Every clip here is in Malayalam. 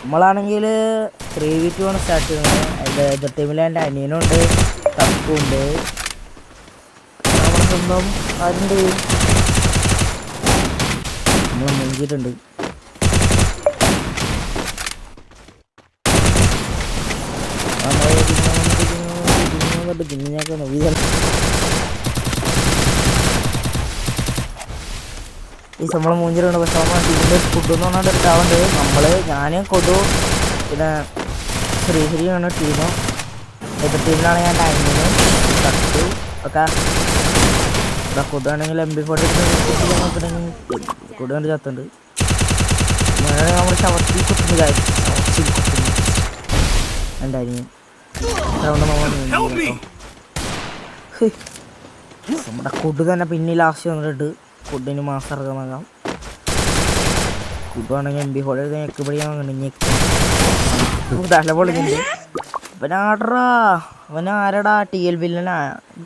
നമ്മളാണെങ്കിൽ 3v2 ആണ് സ്റ്റാർട്ട് ചെയ്യുന്നത്. അതിൻ്റെ എതിർ ടീമിൽ എൻ്റെ അനിയനുണ്ട്, തപ്പുണ്ട്, നമ്മുടെ സ്വന്തം ആരുണ്ട്, നമ്മൾ മുങ്ങിയിട്ടുണ്ട്. ഈ നമ്മൾ മൂഞ്ചിലുണ്ട്. പക്ഷെ നമ്മൾ ടീമിൻ്റെ ഫുഡ് എന്ന് പറഞ്ഞിട്ട് ഒരാളുണ്ട്. ഞാൻ കൊടു പിന്നെ ശ്രീഹരിയാണ് ടീം. എതിർ ടീമിലാണ് ഞാൻ ടൈമിന് തട്ട് ഒക്കെ. കൊടുവാണെങ്കിൽ MP40 കൊടു ചത്തുണ്ട്. നമ്മൾ ചവത്തി കുത്തുന്നു എൻ്റെ അനിയൻ. നമ്മുടെ കുട് തന്നെ പിന്നെ ലാസ്റ്റ് വന്നിട്ട് കുഡിന് മാസം ഇറങ്ങാം. കുടുവാണെങ്കിൽ MP40 ഞെക്ക് പിടിക്കാൻ ഞെക്ക് തല പൊളിഞ്ഞിട്ടുണ്ട്. അവൻ ആരടാ TL ബില്ലനാ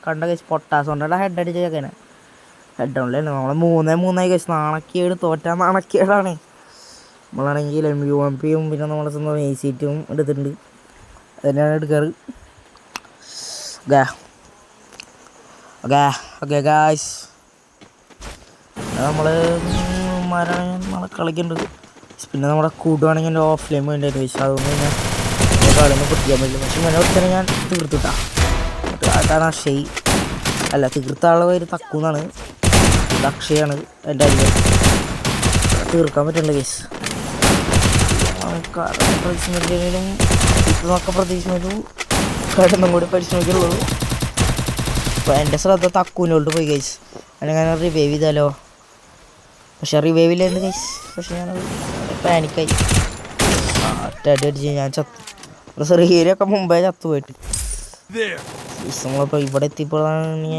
കണ്ട കേസ് പൊട്ടാസ് കൊണ്ടാ ഹെഡ് അടിച്ച ചേക്കനെ. ഹെഡ് ഓൺലൈൻ നമ്മളെ 3-3 കേസ് നാണക്കേട് തോറ്റാൻ നാണക്കേടാണ്. നമ്മളാണെങ്കിൽ MUMPയും പിന്നെ നമ്മളെ സ്വന്തം AC എടുത്തിട്ടുണ്ട്. അതിനാണ് എടുക്കാറ്. ഓക്കെ ഗായ്സ്, നമ്മൾ നാളെ കളിക്കുന്നുണ്ട്. പിന്നെ നമ്മുടെ കൂടുവാണെങ്കിൽ എൻ്റെ ഓഫ്ലൈൻ വേണ്ടിയിട്ട് വെച്ചാൽ അതുകൊണ്ട് ഞാൻ കളിയൊന്നും പൊട്ടിക്കാൻ പറ്റില്ല. പക്ഷെ മെനോട് ഞാൻ തീർത്തിട്ടാ. അതാണ് അക്ഷയ്, അല്ല തീർത്ത ആളുടെ പേര് തക്കുന്നാണ്. ഇത് അക്ഷയാണ് എൻ്റെ അനിയൻ. തീർക്കാൻ പറ്റുള്ള കേസ് പ്രതീക്ഷിക്കും. ഇതൊക്കെ പ്രതീക്ഷിച്ചു കടന്നും കൂടി പരിശ്രമിക്കുള്ളൂ. അപ്പോൾ എൻ്റെ ശ്രദ്ധ തക്കുവിനോട്ട് പോയി കേസ്. അല്ലെങ്കിൽ ഞാൻ റിവൈവ് ചെയ്താലോ? പക്ഷെ റിവൈവില്ലായിരുന്നു കേസ്. പക്ഷെ ഞാനത് പാനിക്കായി. ഒറ്റടി അടിച്ച് ഞാൻ ചത്തു. ശ്രീഹരിയൊക്കെ മുമ്പേ ചത്തുപോയിട്ട് നമ്മളിപ്പോൾ ഇവിടെ എത്തിയപ്പോഴാണ്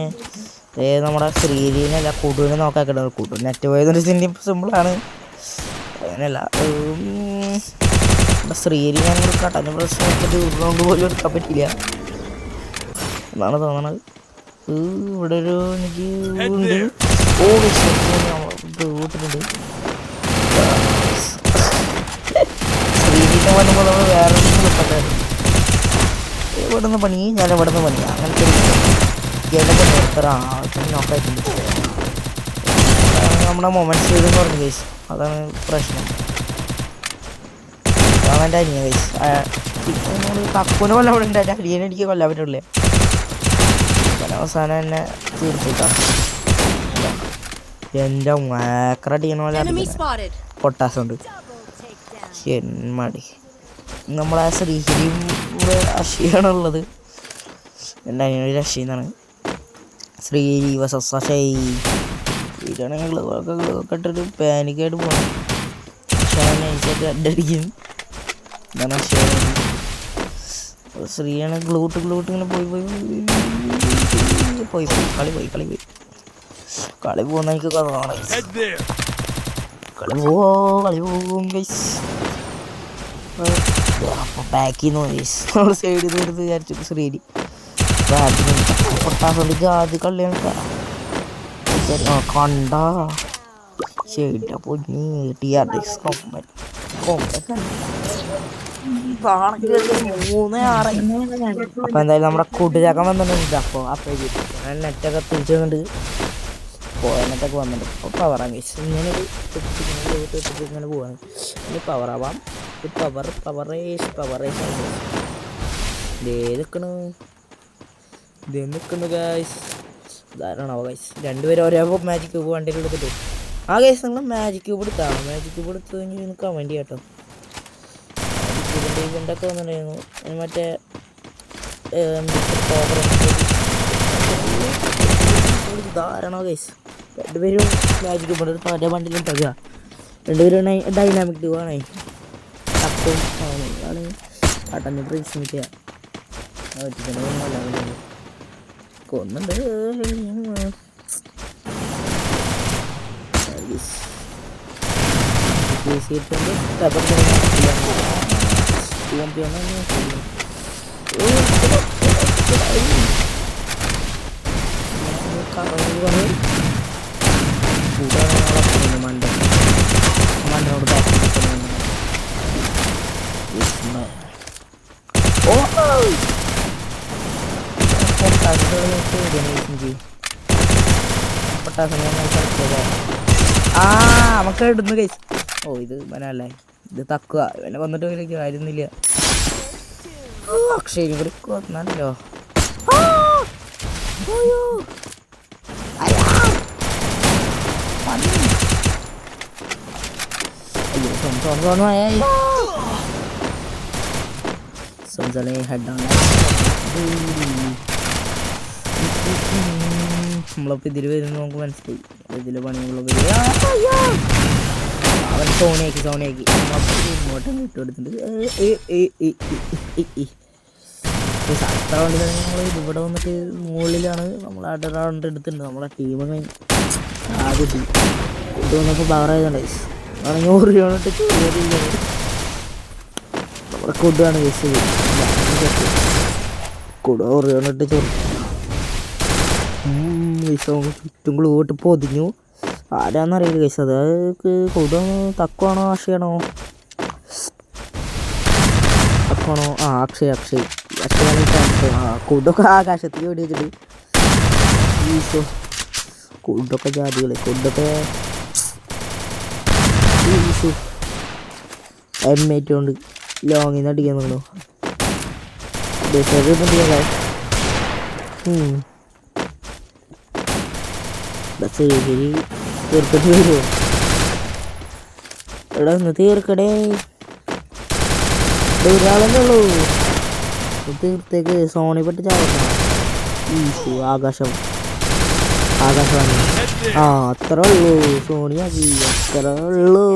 നമ്മുടെ ശ്രീഹരിനല്ല കൂടുവിനെ നോക്കാക്കിട്ട്. കൂടു നെറ്റ് പോയതൊരു സിമ്പിളാണ്. അങ്ങനെയല്ല ശ്രീഹരി ഞാൻ കട്ടൻ്റെ പ്രശ്നം റൗണ്ട് പോലും എടുക്കാൻ പറ്റില്ല എന്നാണ് തോന്നണത്. ഇവിടെ ഒരു എനിക്ക് വീട്ടിലുണ്ട്. ശ്രീഹരിനെ പറയുമ്പോൾ നമ്മൾ വേറെ കിട്ടണ്ടായിരുന്നു. ഇവിടെ നിന്ന് പണി ഞാൻ ഇവിടെ നിന്ന് പണി അങ്ങനത്തെ ഇതൊക്കെ നിർത്തറ നോക്കായിട്ടുണ്ട്. നമ്മുടെ മൊമെന്റ്സ് എന്ന് പറഞ്ഞു കേസ്. അതാണ് പ്രശ്നം. അതാണ് എൻ്റെ അനിയൻ കേസ്. തക്കുവിനെ കൊല്ലാൻ ഇവിടെ ഉണ്ട്. എൻ്റെ അനിയനെ എനിക്ക് കൊല്ലാൻ പറ്റില്ലേ. അവസാനം എന്നെ തീർത്തിട്ടാണ് എൻ്റെ മേക്കറടിക്കണ പോലെ പൊട്ടാസുണ്ട്. മടി നമ്മളെ ശ്രീഹരിയും അഷിയാണുള്ളത്. എൻ്റെ അനിയനൊരു അഷിന്നാണ്. ശ്രീഹരി വസശൈ വീടാണെങ്കിൽ ഒക്കെ ഇട്ടിട്ട് പാനിക്കായിട്ട് പോകണം. പക്ഷേ നൈസായിട്ട് അഡടിക്കും. ഇതാണ് അഷിയാണ്. ശ്രീയാണ് ഗ്ലൂട്ട് ഇങ്ങനെ പോയി കളി പോകുന്ന എനിക്ക് കഥയാണ്. കളി പോവും ഗൈസ്. അപ്പോൾ ബാക്കിൽ നിന്ന് ഗൈസ് നമ്മൾ സൈഡിൽ നിന്ന് എടുത്ത് വിചാരിച്ചു ശ്രീരി പൊട്ടാസുണ്ട്. ജാതി കളിയാണ് കണ്ട ശരിയാ പൊന്നി TRX 3-6. അപ്പോൾ എന്തായാലും നമ്മുടെ കൂട്ടുചാക്കാൻ വന്നിട്ടുണ്ട്. അപ്പോൾ നെറ്റൊക്കെ തിരിച്ചു വന്നിട്ട് പോയനത്തൊക്കെ വന്നിട്ടുണ്ട്. അപ്പോൾ പവറാം കേസ് ഇങ്ങനൊരു ഇങ്ങനെ പോവാണ്. ഇനി പവറാവാം. പവറേഷ് ഇതെന്തൊക്കെയാണ് ഗൈസ്. ധാരണോ ഗൈസ് രണ്ടുപേരും ഒരേ മാജിക് ക്യൂബ് വണ്ടിയിൽ എടുത്തിട്ട് ഗൈസ് നിങ്ങൾ മാജിക് ക്യൂബ് എടുത്താണ്. മാജിക് ക്യൂബ് എടുത്ത് കഴിഞ്ഞ് കമൻറ്റ് കേട്ടോ. ഇതിൻ്റെ ഇവൻ്റൊക്കെ വന്നിട്ടുണ്ടായിരുന്നു. മറ്റേ ധാരണോ ഗൈസ് രണ്ടുപേരും മാജിക് ക്യൂബ് എടുത്ത് ഒരേ വണ്ടിയിലും തക. രണ്ടുപേരും ഡൈനാമിക് ഡ്യൂവാണ്. തപ്പും ആണ് കട്ടൻ്റെ പരിശ്രമിക്കുക. കൊന്നുണ്ട്. മണ്ടനോട് ഓ നമുക്ക് ഇടുന്നു കൈസ്. ഓ ഇത് മനല്ലേ, ഇത് തക്കുക ഇവനെ വന്നിട്ട് വലിയ കാര്യമൊന്നുമില്ല. അക്ഷയനും കൂടി കൊന്നല്ലോ. നമ്മളപ്പോ ഇതില് വരുന്ന നമുക്ക് മനസ്സിലായി. ഇതില് പണികളൊക്കെ അവൻ സോണിയാക്കി ഇങ്ങോട്ടും വിട്ടുകൊടുത്തിട്ടുണ്ട്. നമ്മൾ ഇവിടെ വന്നിട്ട് മുകളിലാണ് നമ്മൾ അടുത്ത റൗണ്ട് എടുത്തിട്ടുണ്ട്. നമ്മളെ ടീം ആദ്യം കൊണ്ടുവന്നപ്പോൾ പവറായതുകൊണ്ട് ആണെങ്കിൽ ഓറിയോണിട്ട് ചോറിയില്ല. നമ്മുടെ കൊടുവാണ് കേസ്. കൊടു ഓറിയോണിട്ട് ചോറി ചുറ്റും ഗ്ലൂട്ട് പൊതിഞ്ഞു. ആരാന്നറിയില്ല കേസ്. അത് കൊടു തക്കുവാണോ അക്ഷയാണോ? തക്കുവാണോ? അക്ഷയ് കൊടുക്കെ ആകാശത്തിൽ ഓടി വെച്ചിട്ട് ഈശോ. കൊടുക്കെ ജാതികളെ കൊടുക്കെ ഈശോ എമ്മേറ്റ് കൊണ്ട് ലോങ്ങിൽ നിന്ന് അടിക്കാൻ തോന്നുന്നു. തീർക്കട്ട് വരുമോ? എടാ ഒന്ന് തീർക്കടേ, ഒരാളല്ലേ ഉള്ളൂ. തീർത്തേക്ക് സോണി പെട്ട് ചാവണ്ട. ഈശോ ആകാശമാണ്. അത്ര ഉള്ളൂ. സോണിയാക്കി അത്ര ഉള്ളൂ.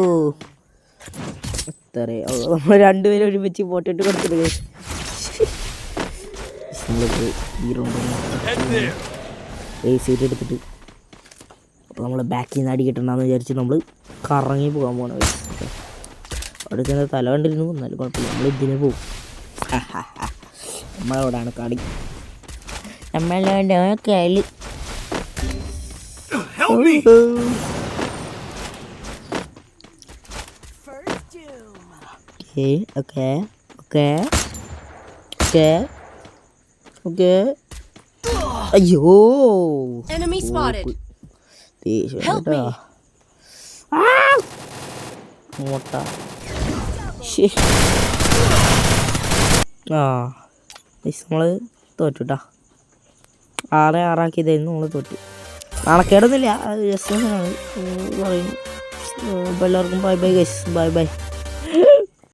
അത്രേ നമ്മൾ രണ്ടുപേരും ഒരുമിച്ച് പോട്ടിട്ട് കൊടുത്തിട്ട് സീറ്റ് എടുത്തിട്ട് അപ്പോൾ നമ്മൾ ബാക്കിൽ നിന്ന് അടി കിട്ടണമെന്ന് വിചാരിച്ച് നമ്മൾ കറങ്ങി പോകാൻ പോകണം. അവിടെ ചെന്ന് തല കണ്ടിരുന്നു. എന്നാലും കുഴപ്പമില്ല, നമ്മൾ ഇതിന് പോകും. നമ്മളവിടാണ് കളി. നമ്മളവിടെ കളി. അയ്യോ മോട്ട നമ്മള് തോറ്റുട്ടാ. 6-6 നമ്മൾ തോറ്റു. നാണക്കേടൊന്നുമില്ല, ജസ്റ്റ് പറയും. അപ്പോൾ എല്ലാവർക്കും bye bye guys, bye bye.